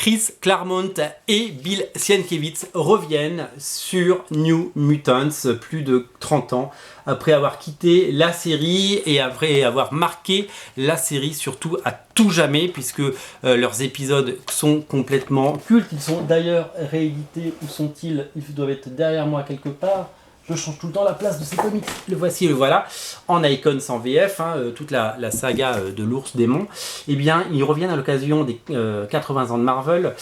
Chris Claremont et Bill Sienkiewicz reviennent sur New Mutants plus de 30 ans après avoir quitté la série et après avoir marqué la série surtout à tout jamais, puisque leurs épisodes sont complètement cultes. Ils sont d'ailleurs réédités. Où sont-ils? Ils doivent être derrière moi quelque part. Je change tout le temps la place de ces comics. Le voici, le voilà. En Icons en VF, toute la saga de l'ours démon. Eh bien, ils reviennent à l'occasion des 80 ans de Marvel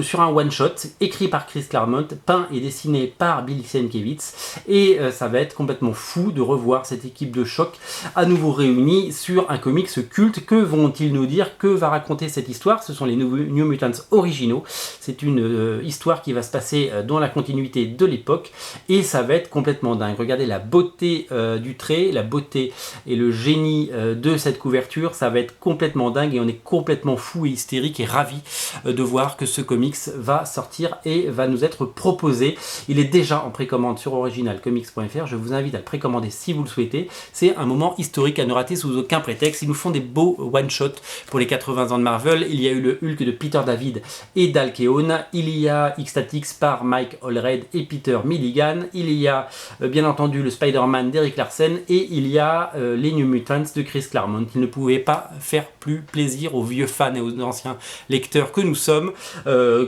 sur un one-shot écrit par Chris Claremont, peint et dessiné par Bill Sienkiewicz. Et ça va être complètement fou de revoir cette équipe de choc à nouveau réunie sur un comics culte. Que vont-ils nous dire? Que va raconter cette histoire? Ce sont les New Mutants originaux. C'est une histoire qui va se passer dans la continuité de l'époque. Et ça va être complètement dingue. Regardez la beauté du trait, la beauté et le génie de cette couverture. Ça va être complètement dingue et on est complètement fou et hystérique et ravi de voir que ce comics va sortir et va nous être proposé. Il est déjà en précommande sur originalcomics.fr. Je vous invite à le précommander si vous le souhaitez. C'est un moment historique à ne rater sous aucun prétexte. Ils nous font des beaux one-shots pour les 80 ans de Marvel. Il y a eu le Hulk de Peter David et Dal Keown. Il y a X-Statix par Mike Allred et Peter Milligan. Il y a bien entendu le Spider-Man d'Eric Larsen et il y a les New Mutants de Chris Claremont. Il ne pouvait pas faire plus plaisir aux vieux fans et aux anciens lecteurs que nous sommes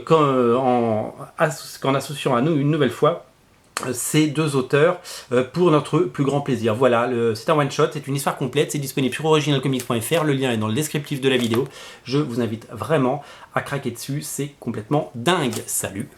qu'en associant à nous une nouvelle fois ces deux auteurs pour notre plus grand plaisir. Voilà, c'est un one-shot, c'est une histoire complète, c'est disponible sur originalcomics.fr, le lien est dans le descriptif de la vidéo. Je vous invite vraiment à craquer dessus, c'est complètement dingue. Salut!